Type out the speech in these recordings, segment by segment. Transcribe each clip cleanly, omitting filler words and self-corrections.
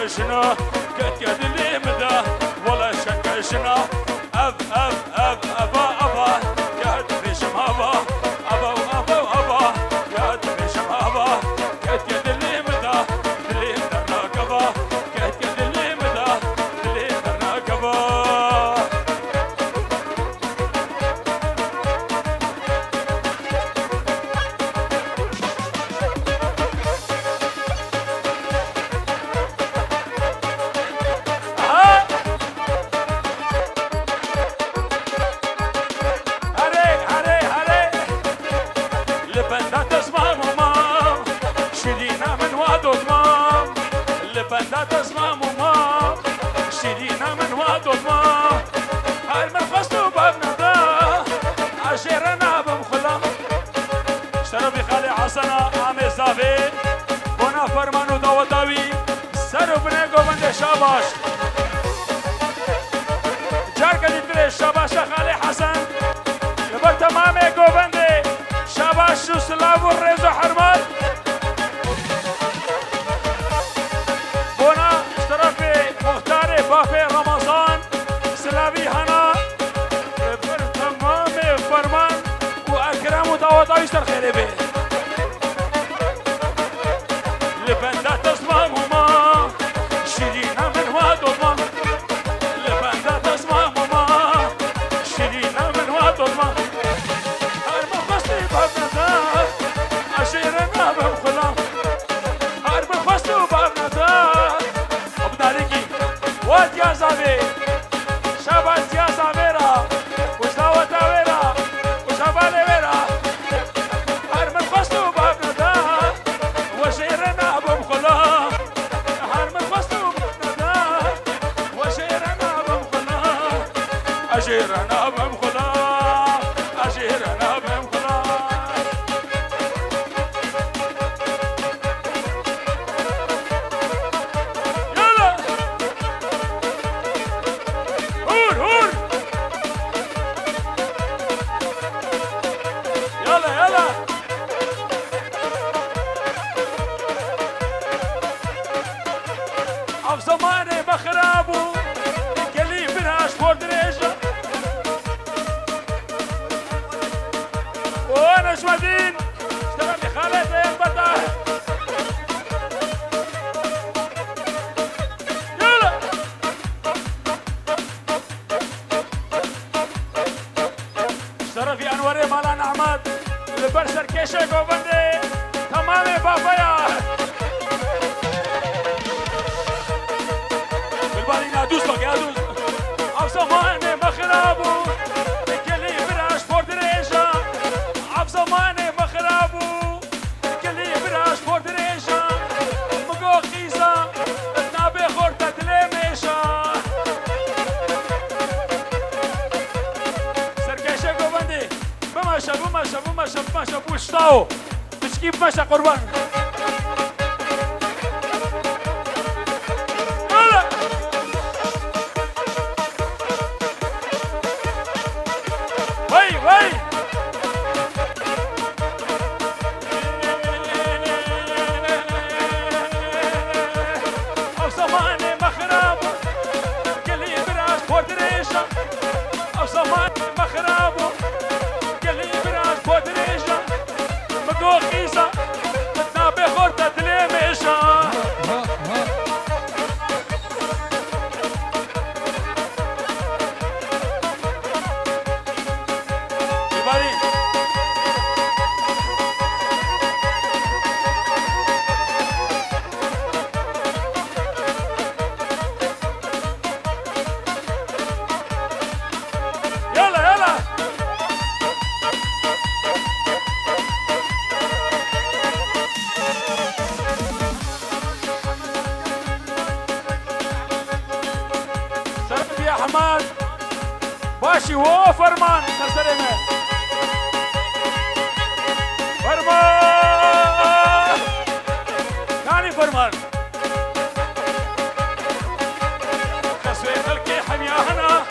شنو قد اللي مدى والله شك شنو أب أب أب أبا أبا قد بيشم أبا أبا وأبا وأبا قد بيشم أبا قد اللي مدى اللي درنا قبا قد اللي مدى اللي درنا قبا بندا تسمع ماما شيرينا من واد ما هاي من فستو بابنا عشيرنا بمخلا شربي خالي حسنا عامي زافي بنا فرمانو داوداوي سرو بنيگو بنده شاباش جارك دي تري شاباش خالي حسن يبر تمامي گو بنده شاباش شو سلاو الرزو حرمان بافي رمضان سلابي هنا تمام فرمان واكرم وداود يشتر خير به لبندا تسمع ماما شيرينا من واد ما لبندا تسمع ماما شيرينا من واد ما هر ما فستي بابنا عشيرنا بمخلا هر ما فستو بابنا ابو داريكي واد يا زابي شاباز يا زابيرا وشداوة تاويرا وشابالي ويرا هر من فستو بابنا دا وشيرنا بمخلا هر من فستو بابنا دا وشيرنا بمخلا أجيرنا بمخلا أجيرنا بمخلا زماني بخرابو قلي براش بوردريجة وانا شمدين اشتغل لي خالتي البطل يلا اشترى في انوري مالا نعمات البرشر كيشة قوبندي تمامي بابايا دوس بقى دوس عبزماني مخرابو كلي براش بوردريجا عبزماني مخرابو كلي براش بوردريجا مقو خيزا نابي خورتا تلميشا سركيشة قوبندي بماشا بماشا بماشا بماشا بوشتاو بتشكيب ماشا قربان باشي هو فرمان سرسرمه فرمان ثاني فرمان خسوي خلقي حمياهنا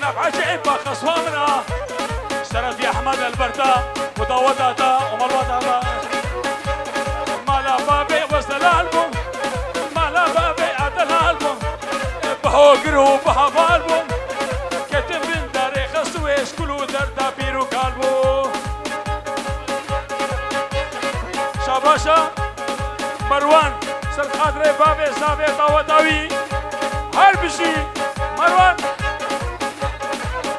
نفع شعب خصوامنا اشترت يا احمد البرتا وضوضاتا ومروضاتا مالا بابي وصل الالبوم مالا بابي بهاگرو بهوال بو کتم بین داره خسوش کلو دردا بیرو کالبو شاباشا مروان سر خاطر بابه زاویه داوتاوی هر بشی مروان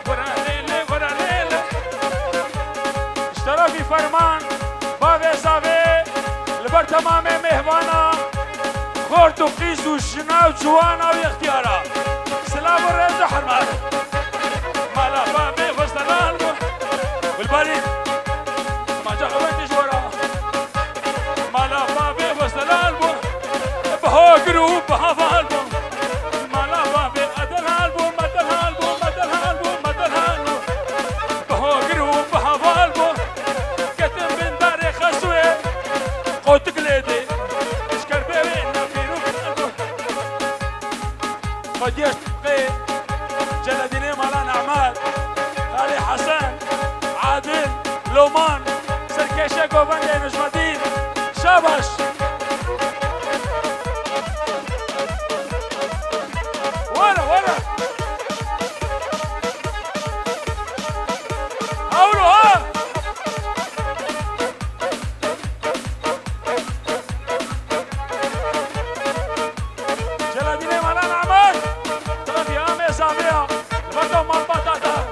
ورا لیله اشترافی فرمان بابه زاویه لبر تمام مهوانا خورد و قیز و شنا و جوانا و اختیارا سلام و رز و حرمات مالا بابه وستلال والبارد ما جا قبنتش ورا مالا بابه وستلال بهاگر و بهوال مالا بابه ادلال مدلال بهاگر و بهوال کتم بین داره خسوه قوتک لیده قديش تبقي جلديني مالان أعمال علي حسن عادل لومان سركيشة قوبانيا نجم الدين شابش ورا هاولو ها جلديني مالان أعمال زاوية لبردو مال بطاطا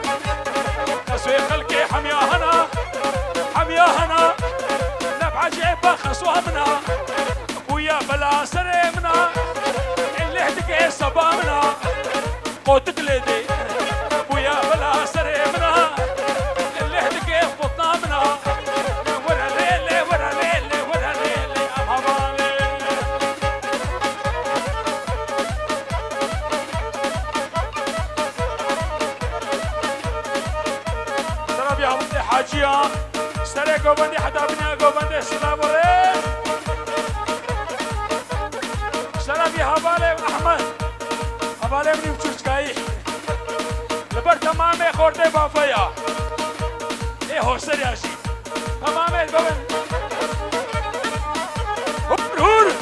تسوي خلقي حميا هنا نبع جيبا خسوها منا ويا بلا سري منا اللي هدك صبا منا قوتك ليدي ويا بلا سري منا اللي هدك بطنا منا ورا ليلي أمامي حاجيا سري قوبندي حتى بنا قوبندي سلام عليك سلامي هبالي احمد هبالي مني بچوشكاي لبر تمامي خورده بافيا ايه هو سرياشي تمامي قوبند هور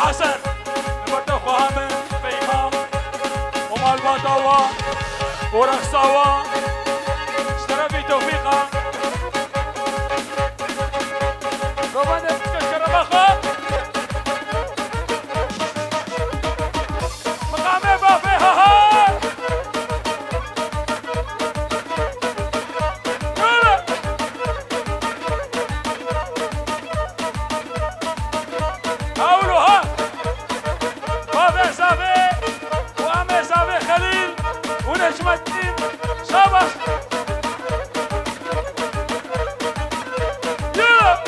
حسن لبرتو خامن بإمام ومال بطاوة ورخصاوة اشترى توفيقا قوبانة كشكربخة مقامي بافيها ها هاولوها بابي زاوي وامي زاوي خليل ونجم الدين شابش يلا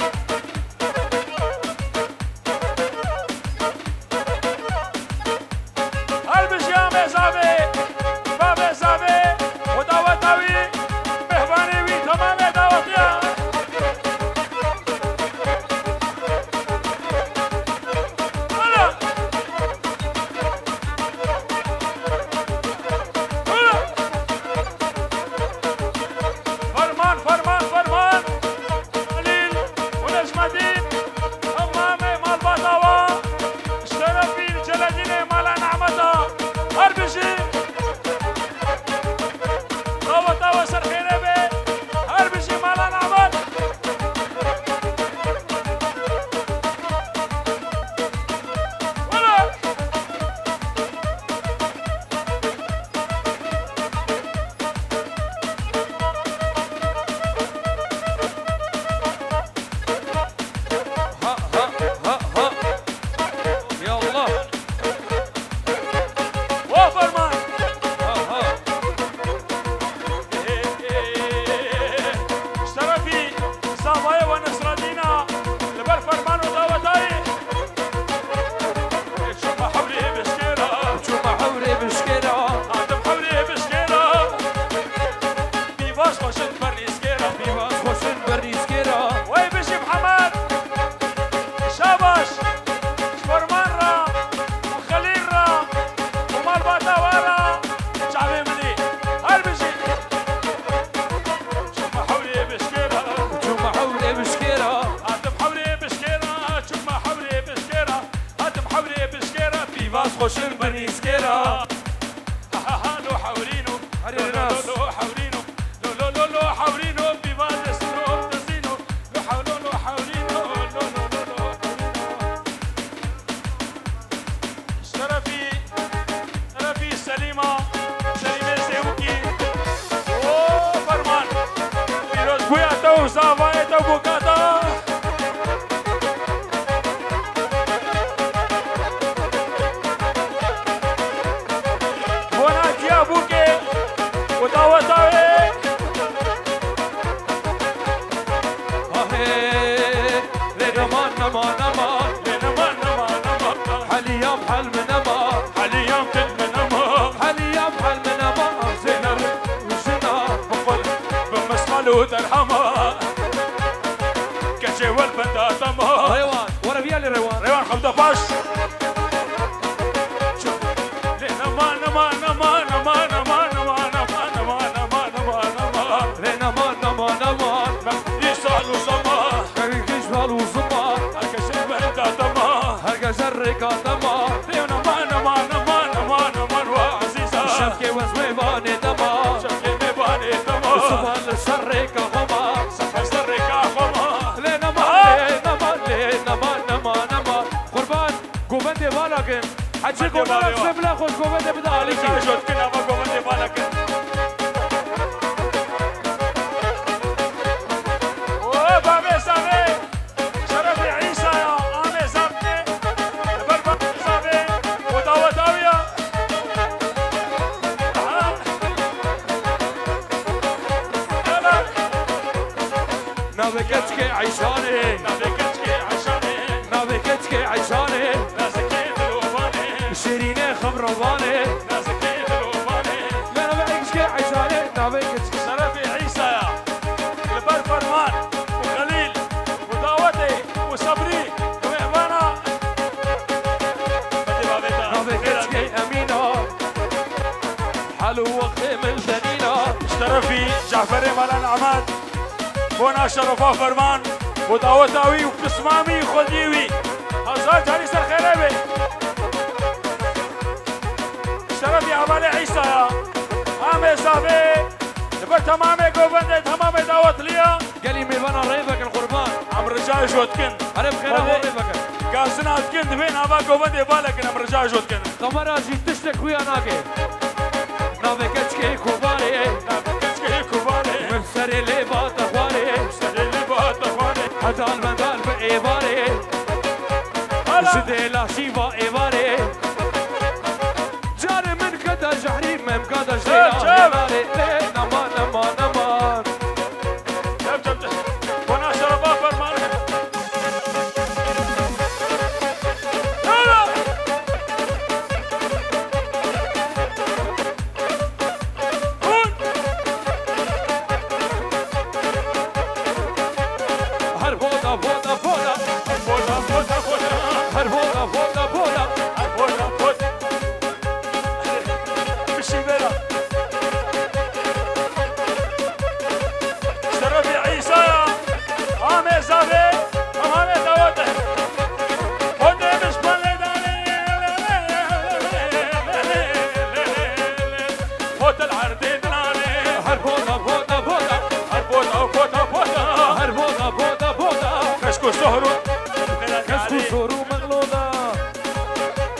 هلبش يا امي زاوي بابي زاوي ودعوتاوي مهباني بي تمامي دعوتيا فرمان قليل ونجم الدين أمامي مال بطاوة اشترى في جلديني مال نعمتها هربشي باس خوش البنيس كيرا لو حورينو هري الناس لو حورينو لو حورينو بيبان سنو تزينو لو حورينو لو شرفي سليمة سيوكي او فرمان فيروز بويا تو صافا تو بوكاتا بوناتيا بوكي وتاوتاوي نمان نمان نمان نمان نمان نمان حاليا بحال من نمان حاليا كل من نمان حاليا بحال من نمان زينب وزينب بقول بمسمال وترحمها كشي والبندا تمها ريوان ورا فيها لريوان ريوان خمسة باش شوف نمان نمان نمان نمان نمان نمان نمان نمان نمان نمان نمان نمان نمان نمان يسال وسما كريش بالوزما كشي والبندا تمها هرقا جرقا تما نمان نمان نمان نمان نمان وعزيزة شبكي وزويباني تما شكلي مباني تمها سبحان الشرقا غما سرك أخوما نمان نمان قربان قوبندي بالكن حجي قولنا نكسب لا خوش قوبندي بدالكي شوت كنا بقوم دي بالك وبابي سامي شرفي عيسى يا عامي سامي بربا سامي وداويا نابكتكي عيشاني نبيكتكي عشاني نابكتكي عيشاني نازكي دلوفاني شيريني خبرباني نازكي دلوفاني نابكتكي عيشاني نابكتكي شرفي عيسى يا البر فرمان وخليل وداوتي وصبري وإيمانا نابكتكي أمينة حلو وقت من ثنينة شرفي جعفري مال العماد هنا شرفا فرمان وداوتاوي وبسمامي خديوي هزار جاري سر خيربي شرفي عمالي عيسى يا عامي صافي لبر تمامي قوبندي تمامي داوت ليا قالي ميبانا ريبك القربان عم رجاي جوتكن أنا بخير أبو ريبك قاسنا تكن دفين أبا قوبندي بالك عم رجاي جوتكن قمرا جيت تشتك ويا ناقي نابكتكي كوباني كتكي كوباني مفسري لي بات أخواني سري بات اخواني حتى المدال بإيباري جدي لا شيبا إيباري جاري من كدا جحري من كدا جدي نمان نمان نمان جب هنا شرفا فرمان هربودا بودا بودا فوتا فوتا فوتا هربودا بودا بودا فوتا فوتا بالشبيرة شرفي عيسى عامي زابي عامي داوته هوني مش بلداني فوت العردين لاني هربودا بودا بودا فوتا فوتا فوتا هربودا بودا بودا كشكو سهرو كسكو سورو مغلودا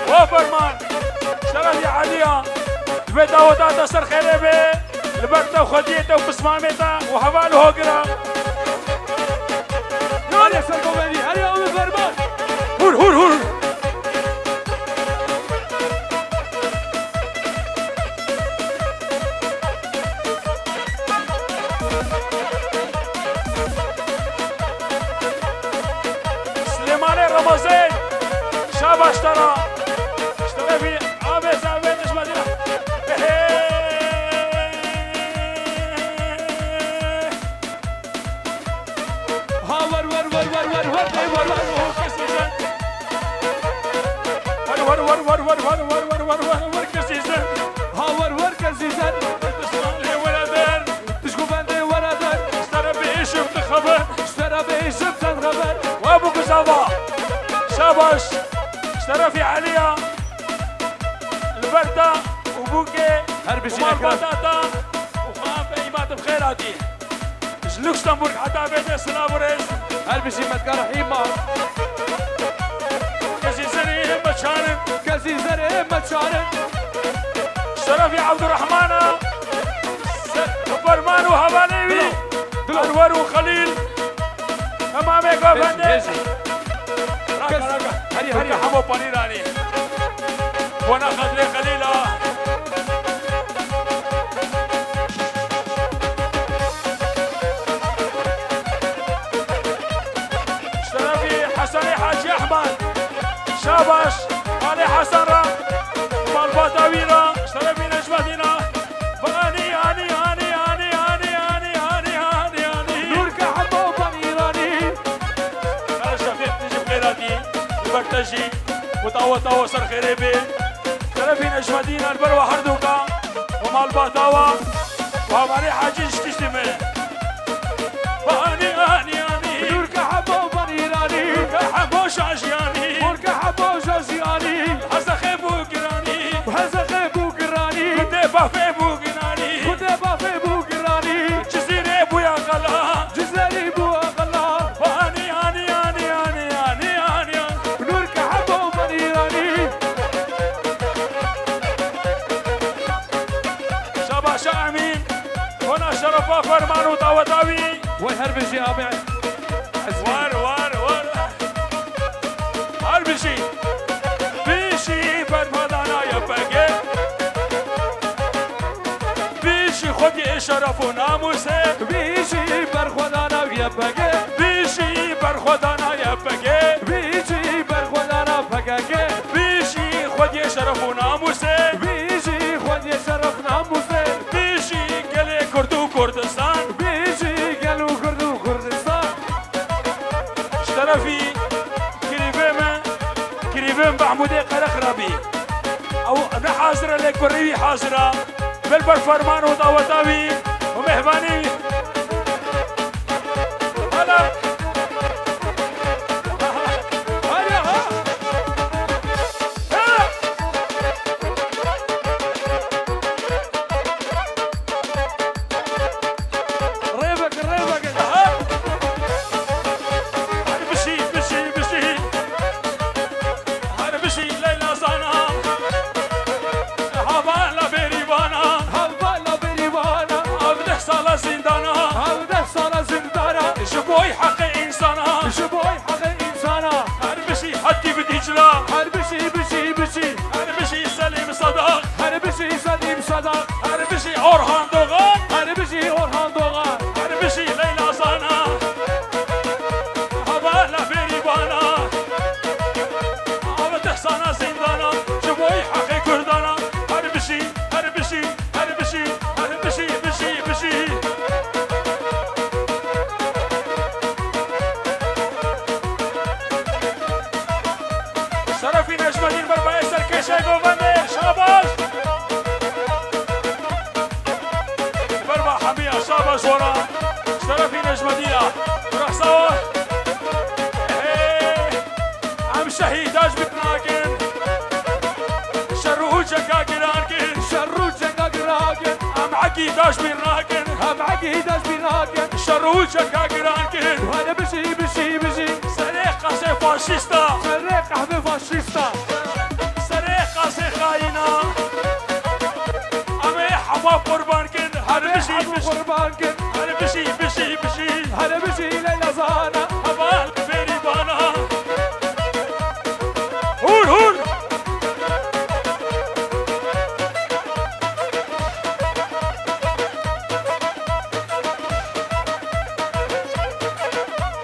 وفرمان شرفي عالية بيت داوتا تسر خيربي لبرتا وخديته وبسمامته وحباله هوقرا هريا سرقو بني هريا أمي فرمان هور هور هور سليماني رمزين شابه اشترى في عامي زابين ايش مدينة ها ور ور ور ور ور ور ور ور ور ور ور ور ور ور ور ور ور ور كسيزن ها ور ور كزيزن تسمعني ولدان تشكو بندي ولدن اشترى بإيش بتخبر اشترى بيشب تنغبر وابو قزابة شابش اشترى في عليا بردا وبوكي هر بشي ومال أكرم. بطاطا وخام بإيمات بخيراتي لوكسمبورغ حتى بيت سلابوريز هر بشي متكار حيما كسي زري مشارن كسي زري متشارن شرفي عبد الرحمن فرمان وهباليوي انور وخليل امامي قفندي هيجي راكا راكا هري هري حمو بانيراني وانا خدري خليله شرفي حسني حاجي احمد شاباش علي حسن را مال باتاويرا شرفي نجمتنا فاني اني اني اني اني اني اني اني اني نور كحبة وبنيراني انا شفيق نجم غيراتي البرتجي وطاوة سر خريبي شرفي نجمتنا البروة حردوكا ومال باتاوا وهمالي حاجي اشتشتمي فاني اني اني نور كحبة وبنيراني حبوش عجياني نور كحبة وجازياني هزا خيبو قراني وهذا غيبو قراني ديبا فيبو قراني ودابا في بو قراني جزيري بويا غلا جزالي بو أغلا فاني اني اني اني اني اني نور كحبة وبنيراني شباش امين هنا شرفا فرمان وطاوطاوي والهرب الجامع وار وار وار هالبشي بيشي فرمدانا يبقى بيشي خدي شرف وناموسه بيجي برخودانا ويبقى بيشي برخدانا يبقى بيجي برخودانا بقاقي بيشي خدي شرف وناموسه بيجي خود يشرف ناموسه بيشي قلي كردو كردستان بيجي قالوا كردو كردستان شرفي كريفين محمودي قرقربي او انا حاضره لك بريوي حاضره بالبر فرمان وطاوطاوي ومهباني هلا هيا ها ريبك ريبك بشي بشي بشي هر بشي ليلى زانا هبالا بريوانا هالبالا بريوانا ابده صاله زندانا هالده صار زندانا جبوي حق انسانا شبوي حق إنسانا هر بشي حدي بديجلا هربشي بشي بشي هر بشي سليم صدق هربشي سليم صدق هر بشي اورهان دوغان هربشي أورهان دوغان هر بشي ليلى زانا هبالا بريوانا ابده صاله زندانا جبوي حق كردانا هر بشي هر بشي هر بشي هر بشي بشي بشي شرفي نجمتين بربعي سركشة قوبندي شاباش بربع حمية شاباش ورا شرفي نجمتين روح سوا عم شهيد اجبت ناكن شروجك اقرانكن شروجك أقراقن عم عقيد اجبت ناكن هم عقيدة بناقن شروجك اقرانكن وأنا بشي بشي بشي سريقة سي فاشيستا فريق أحمد فاشيستا سريقة سي خاينة عمي حما قربان كن هر بشي حبو بشي قربان كن هر بشي بشي بشي هلا بشي ليلى زانا هبال بيري بانا هول هول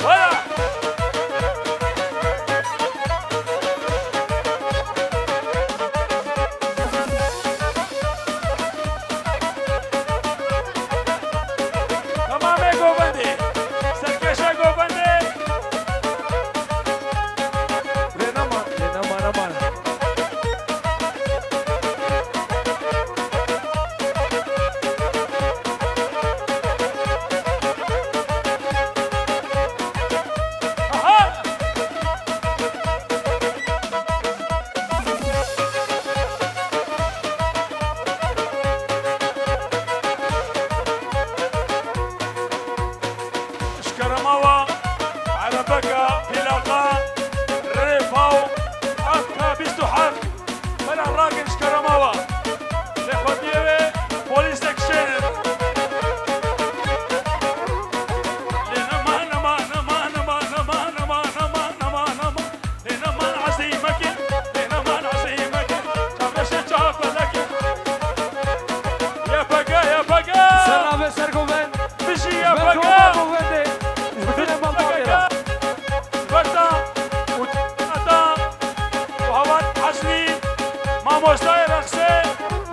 ولا تمام گوبندی سرکشه گوبندی اشکرماوا لخوادیه پلیس اکشن لنمان نمان نمان نمان نمان نمان نمان نمان نمان لنمان عزیمک لنمان عزیمک چاوش چاپلک یا بگا یا بگا سلام سر گوبند بشی یا بگا بگا گوبنده بدون بالباقیرا برتا وتاتا وهوان حسني ما مستاي رقصه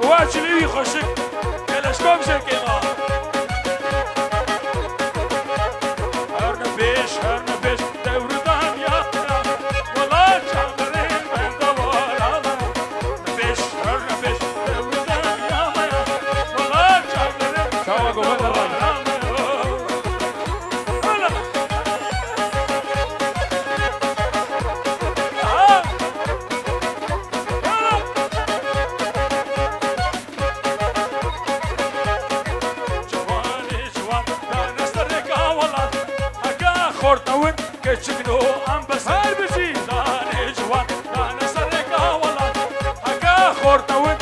واجلي خوشك كلاشكم شكيما هرنا بيش دورتان يا والله شامرين من دوار بيش هرنا بيش دورتان يا والله شامرين شاوا گوبند الرجل خورتون که چکنو ام بس هر بشی دانه جوان دانه سرکا والله اگه خورتون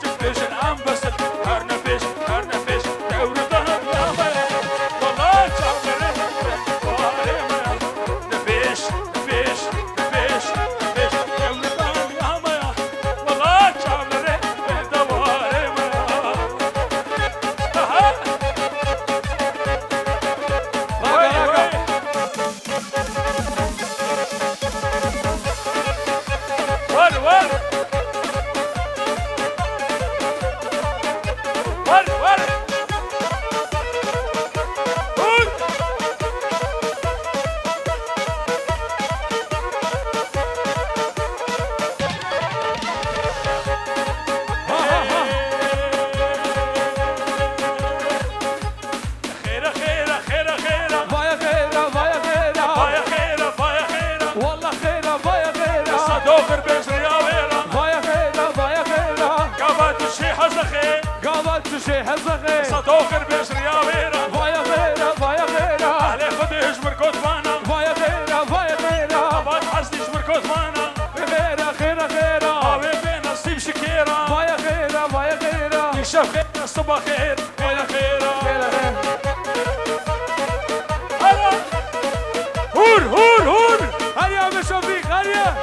چکنشن ام بس هر نفش دورتان یا بیا والله چاکره واره من نفش دورتان یا بیا والله چاکره دواره من ور خيره بايا خيرا بايا خيرا بايا خيره والله خيرا بايا خيرا صدوقر بيش رياويرا بايا خيرا بايا خيرا قابات الشي حزخي قابلت شي حزخي صدوقر بيش رياويرا بايا خيرا بايا خيرا اهلي خدي اجبر كوتمانا بايا خيرا بايا خيرا قابات حسني اجبر كوتمانا خيرا خيرا خيرا قابي بين نصيب شكيرا بايا خيرا بايا خيرا يشاف خير الصبح خير خيره خيرا خيرا هلا هور هيا بشوفيك هيا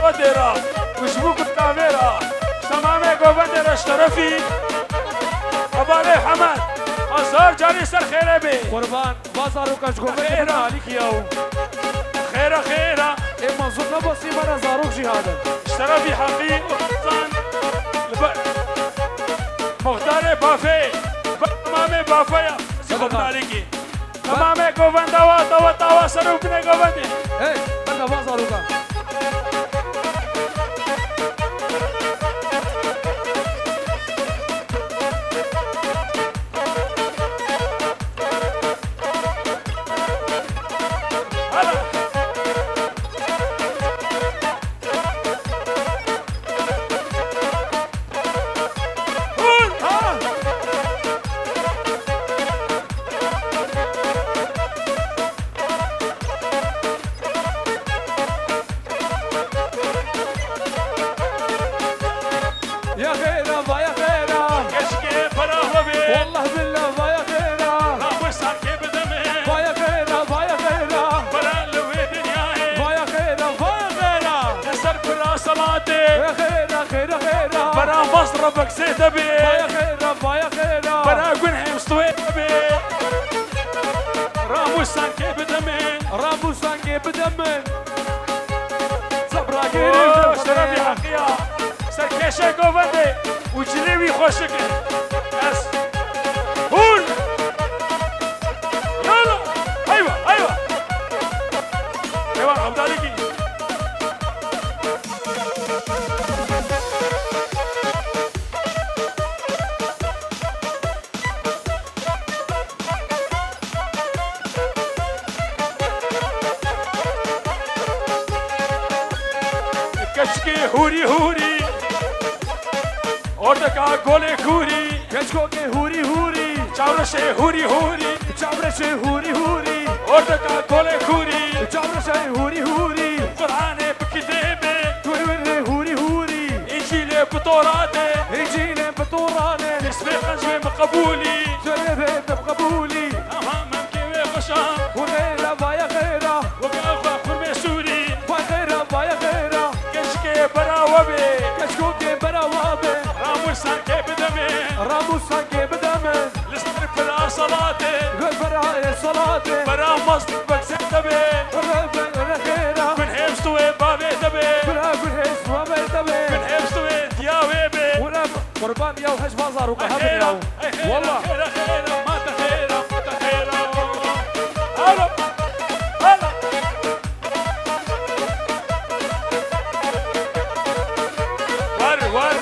وديرا وشبوك الكاميرا تمامي قوبندر اشترفي ابالي حمد ازار جاري سر خيره بي قربان بازارو كاش خيرا. قومت عليك ياو خيره اما زدنا بسي مرة زاروك جهادا اشترفي حقيقي وقصان مختار بافي تمامي بافيا سيخبنا عليكي تمامي قوبندا توا سروكني قوبندي ايه بدا بازارو كا هلا يا خيرا بايا خيرا كشكي فراه بي والله بالله بايا خيرا رامو ساكي بدمي بايا خيرا بايا خيرا برا لوي دنياي بايا خيرا بايا خيرا نسر برا صلاتي يا خيرا خيرا خيرا برا مصرفك زيت بي بايا خيرا بايا خيرا برا قنحي مستويت بي رامو ساكي بدمي رامو سانجي بدمن صبرا اشترفي حقيا سركيشة قوبندي وجليوي خوشك اس هون يلا ايوه ايوه عبد عليكي كشكي هوري اوردك عقولي كوري كشكوكي هوري هوري چاورشي هوري چابرشي هوري هوري وردك عالطول كوري جابر شاي هوري هوري قرآني بكتابي وروري هوري هوري إنجيلي بطوراتي يجينا بطوراني اسمي خنجوي مقبولي جربي بقبولي أمام ممكي وخشام وغيره بايا غيره وبأخوة خرمي سوري وغيره بايا غيره كشكي براوبي كشكوكي براوابي راموسان كي بدمي راموسان كي بدمن لستر بلا صلاتي غير صلاتي برا مصر بكسر تبي وربنا خيره من هيمستوي بابي تبي ولا بالهيس وما من يتبين هيمستوي دياوي بي ولا قربان يا وحش بازار وقهبن يا والله خيرا خيرا ما تخيرا ما تخيرا هلا هلا ور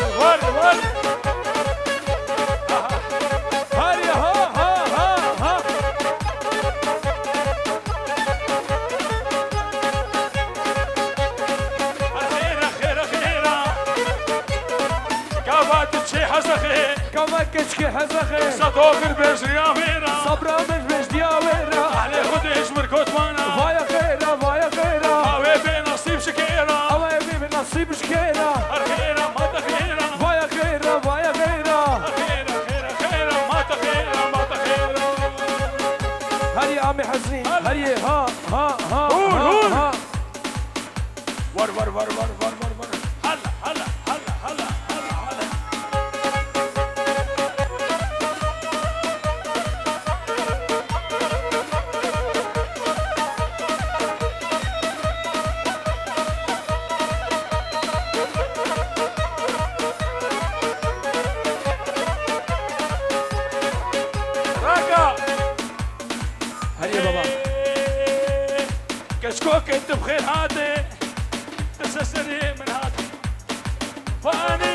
هاري ها خيرا قابات تشي حزخي كما كشكي حزخي صدوق البشريا فينا صبرا مش دياويرا علي خديش مركوت وانا فايا خيرا هاوي بنصيب شكيرا الله يبي بنصيب شكيرا خيرا ما تخيرا فايا خيرا خيرا ما تخيرا هاري عمي حزين هاري ها قول. ها ور هلا راكا هاري يا بابا كشكوك انت بخير هاتي تسسري من هاتي فاني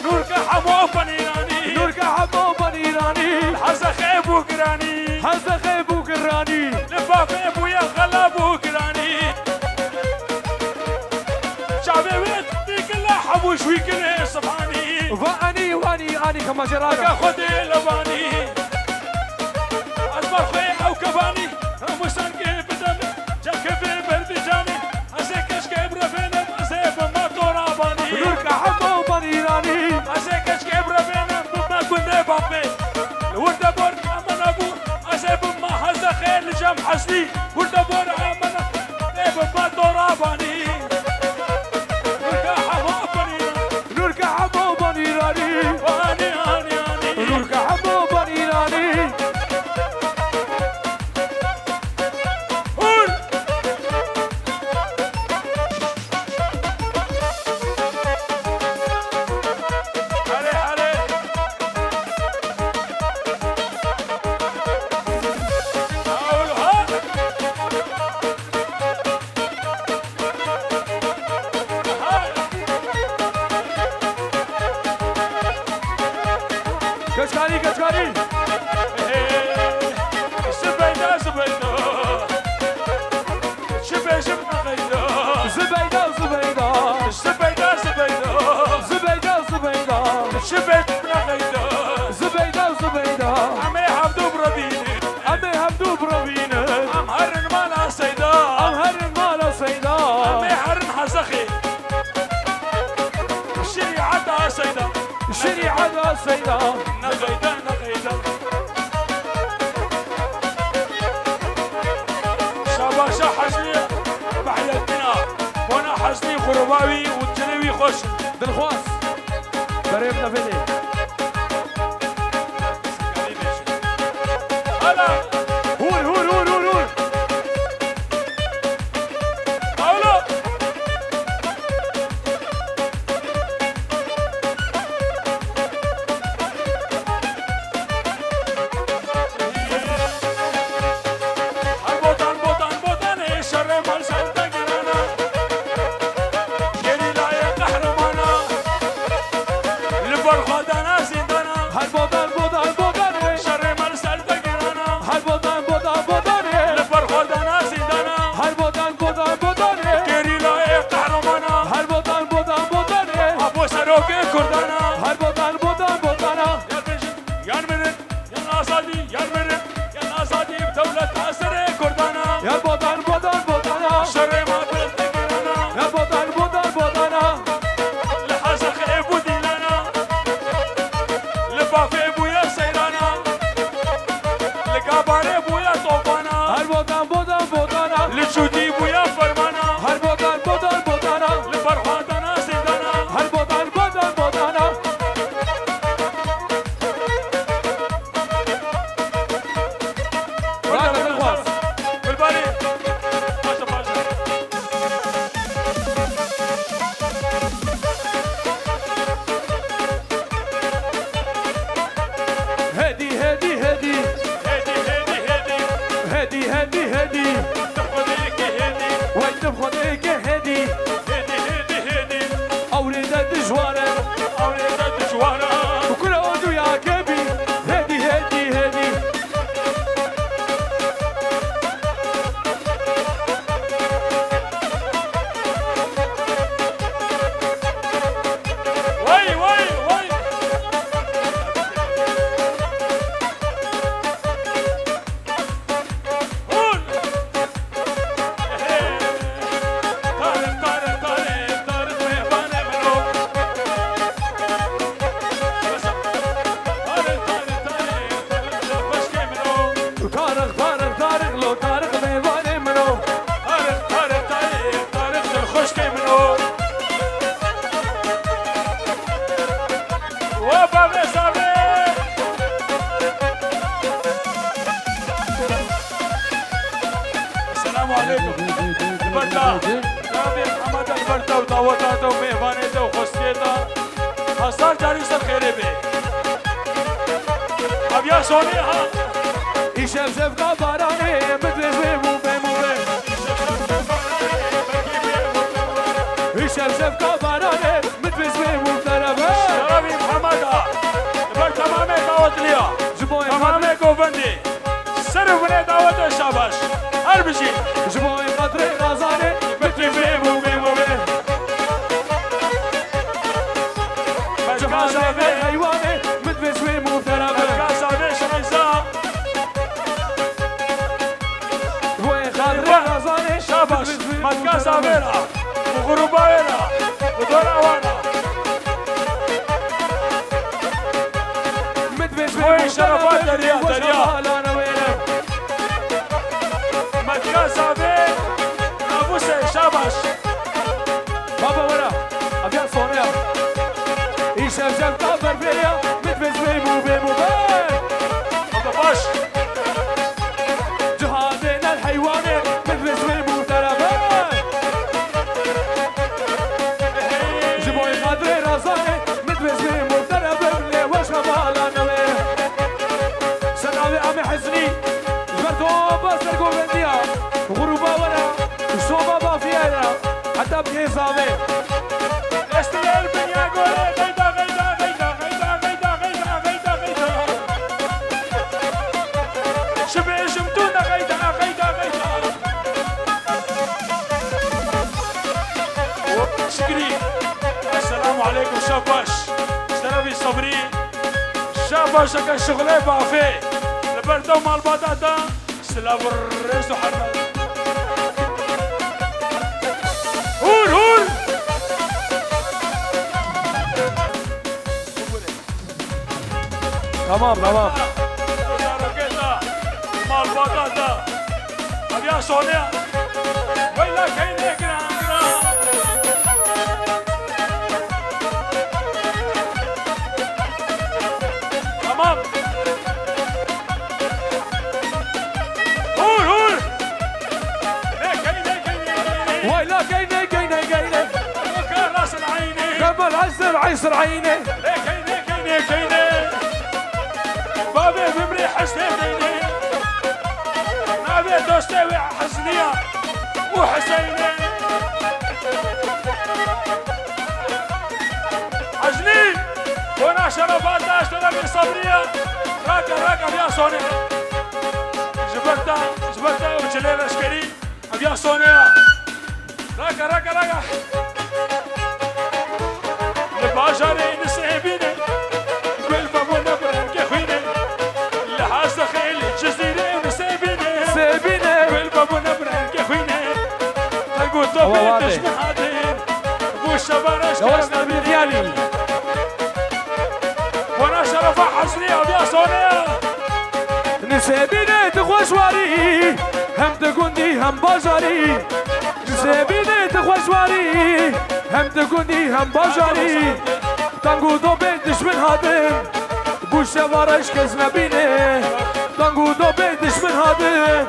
نورك حمو بنيراني نورك حمو بنيراني حزخي بوكراني حزخي بوكراني لفافي بويا غلا بوكراني شعبي ويتي كلا حبو شوي كله صفاني واني كما جراكا خدي لباني أزمر خوي أو كباني موسان كي بدمي جاك في بردجاني أزي كشكي برفينم أزي بما توراباني نورك حمو بنيراني أزي كشكي برفينم بما كنت بابي الوردة بور أمن أبو أزي بما هزا خير لجام حسني وردة بور أمن أزي بما توراباني نورك حمو بنيراني نورك حمو بنيراني كشكاري زبيدة عمي عبدو بربيني عمي حمدو بربينة عم هرن مالا سيدا أمهر المال سيدا عمي هرن حزخي شريعة سيدا شريعة سيدا نغيدا شاباشا حزني بحياتنا وانا حزني غرباوي والجنوي خوش دلخواس بريبنا فيلي هلا هول قولوا البوطان شر مال سلطة جرانا يلي لا يا قهرمانا لبر خدا شاري بويا طوفانا هر بودان بودان بودانا لجودي بويا فرمانا هر بودان بودان بودانا لفرحاتنا زندانا هر بودان بودان بودانا راجع بالخواص بالبالي باشا باشا هدي هدي هدي هدي هدي هدي هدي هدي هدي تاخذيك هدي وين تبخذيك هدي هدي هدي هدي أولاد الجوارة أولاد الجوارة وكل عودو يا كبي هدي هدي هدي وي وي وي هون طارق طارق طارق طارق مهبان ملوك طارق طارق طارق طارق بشكي ملوك طارق طارق طارق لو طارق ميواني منو طارق طارق طارق طارق الخشكي ملوك وبابي صابي السلام عليكم البرتا نامي محمد البرتا ودعوتاته ومهمانيته وخصيته هزار جاري سر خيري بي اب يا سونيها يشف شف كباراني مثل زيمو بيمو بي يشف شف كباراني مثل زيمو تربي شرابي محمد البرتا مامي دعوت ليا جبوي تمامي قوفندي سرو بني دعوت الشاباش هربشي جبوي قدري غازاني مثل بيمو بيمو بي جهازي بي حيواني مثل زيمو تربي كاسا بي شميزا جبوي قدري غازاني شاباش متكاسا بينا وغروبا بينا ودورا وانا مثل وين زيمو شرفات دريا دريا انا وينك متكاسا بي نابوسي شاباش بابا ورا ابيع صونيا يشف شف كبر فيا مثل زيمو بيمو بي ابو باش جهازنا الحيواني مثل زيمو تربي جبوي قدري رزاني مثل زيمو تربي اللي وشمال انا وينك سناوي عمي حزني جبرتو بسر قوبنديا غروبا ورا وشوبا بافيانا حتى بني صابي استيل بنيا قولي غيدا غيدا غيدا غيدا غيدا غيدا غيدا غيدا شبه شمتونا غيدا غيدا غيدا شكري السلام عليكم شاباش شرفي صبري شاباش كان شغله بافي البردو مع البطاطا سلام الرئيس وحرمه هول هول تمام تمام مع البطاطا ابيع صونيا ويلا كاينه كرا تمام هول هول كاينه ويلا كاينه كاينه كاينه وكان راس العيني قبل عيسر عيني كاينه بابي بمري حسيني نابي دوستوي حسنية وحسيني عجلين وانا شرفات اشترى من صبرية راكب يا صوني جبرتا وجليل اشكري يا صوني راكب الباشري نسيبيني كل بابو نبرم كخويني لحاس خيل جزيري ونسيبيني سيبيني كل بابو نبرم كخويني تلقوا طبي تشمحاتين بو الشبارش لوسنا بالديالي وانا شرفة حسنية وبيا صونية نسبینت خوشواری هم دگوندی هم بازاری نسبینت خوشواری هم دگوندی هم بازاری تنگو دو به دشمن هادم بوشه وارش کس نبینه تنگو دو به دشمن هادم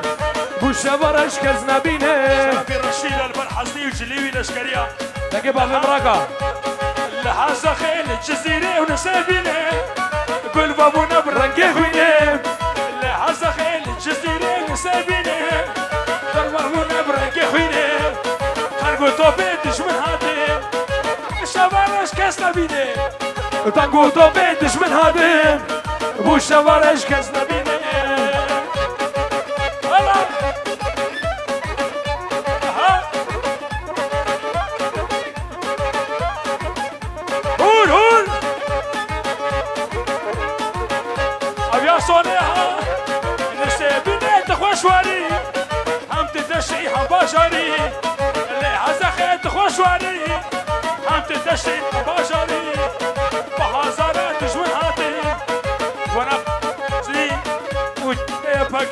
بوشه وارش کس نبینه في رشيد البرحزني وجليوي الاشكريه تنگه بابی مراکا لحظه خيل الجزيره ونسابينه بالبابونا برنقه وينه لحظه خيل الجزيره ونسابينه بالبابونا برنقه وينه خرقو توبي دشمن هاتي شوارش كاس نبينه تنگو دو به دشمن هادم بوشه وارش کس نبینه صونها نسيبني خوشواري هم تدشي هم باشاري اللي عزخت خوشواري هم تدشي هم باشاري بهازارة دشمن هاتي وانا زين ويبقى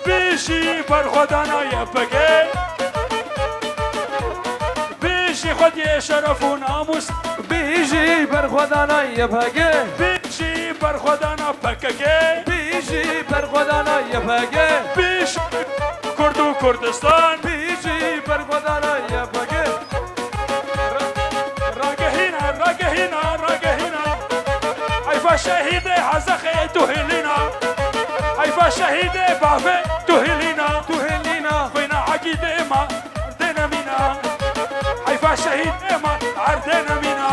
بيشي برخدانا يبقى بيشي خد يشرف وناموس بیجی بر خدانا یبهگه بيشي برخدانا بكاكي بیجی بر خدانا یبهگه بيش كردو كردستان بیجی بر خدانا یبهگه راقهينا راقهينا راقهينا حيفا شهيدي عزخي تهلينا حيفا شهيدي بافي تهلينا توهلینا فينا عقيدة ما عردنا مينا حيفا شهيدي ما عردنا مينا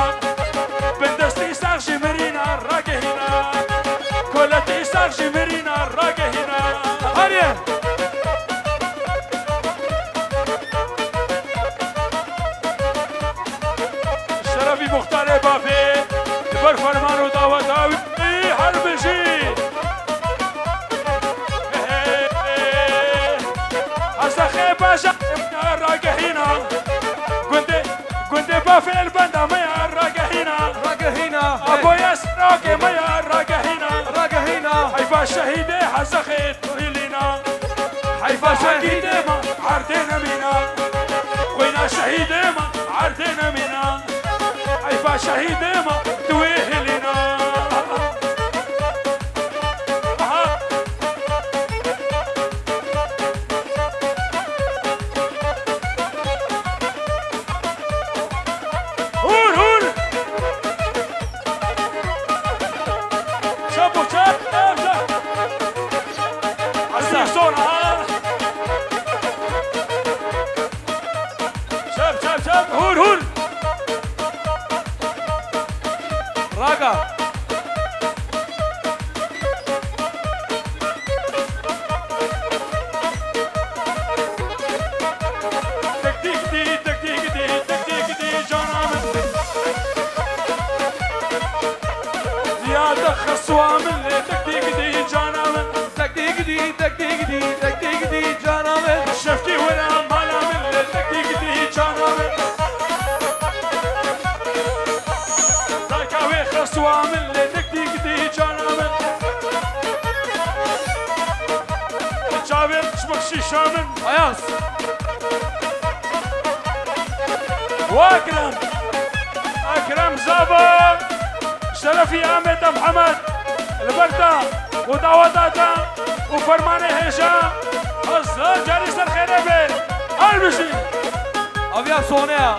بندستي ساغشي مرينا راقهينا كولتي ساغشي مرينا راقهينا هریه شرفي مختار بافي بر فرمان و دعوت آوی حرب جي أزخي باشا من راقهينا قندي بافي البندا ما راقهينا راگهینا أبو ياسراقي ما راقهينا راگهینا حيفا شهيدي حزخي تهيلينا حيفا شهيدي ما عردنا مينا وينا شهيدي ما عردنا مينا حيفا شهيدي ما توهلينا هول هول شابو شاب عزيز صورة شاب شاب شاب هول هول راگا تكتيك دي تكتيك دي تكتيك دي جنامل زيادة خصوة من تكتيك دي جنامل تکتیک دی تکتیک دی تکتیک دی جانم شفتي ولا مالا من تكتيك دي جنامل ذاكاوي خصوة من تكتيك دي جنامل جابر شبك شامن ayaz واكرم اكرم زابا شرفي احمد محمد البرده ودعوتاتا وفرمانه هشام الزهر جالس الخيربه البشي avya sonea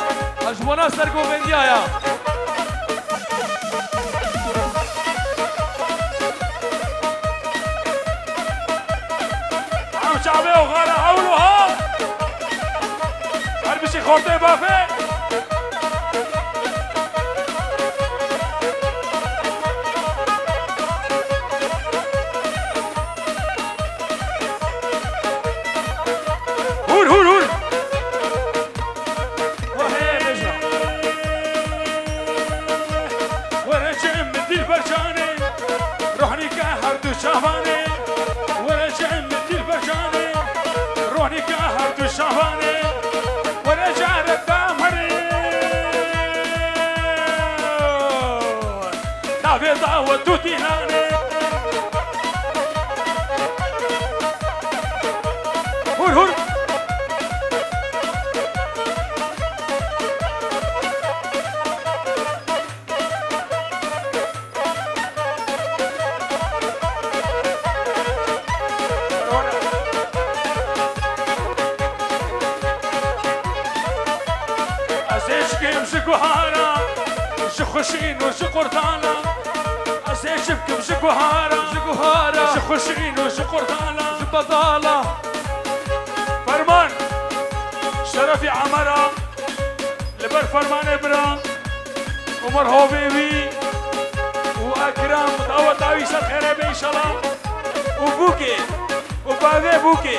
ajbona sergovendya ya عم شعبي وغاله حولها البشي خورتي بافي هول هول هول ورجع مدي البرشاني روحني كهر دو شافاني ورجع مدي البرشاني روحني كهر دو شافاني ورجع ردامري نافي دعوة توتيناني جهارا جخشين وجقرطانا أسيشبكم جهارا جهارا جخشين وجقرطانا بطالة فرمان شرفي عمرا لبر فرمان برا ومرحوبي بي واكرم دعوت عويس الخير بي ان شاء الله وبوكي وبابي بوكي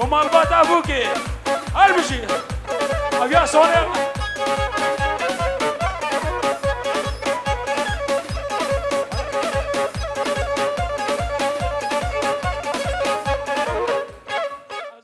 ومالبات ابوكي هربشي ابيع صوني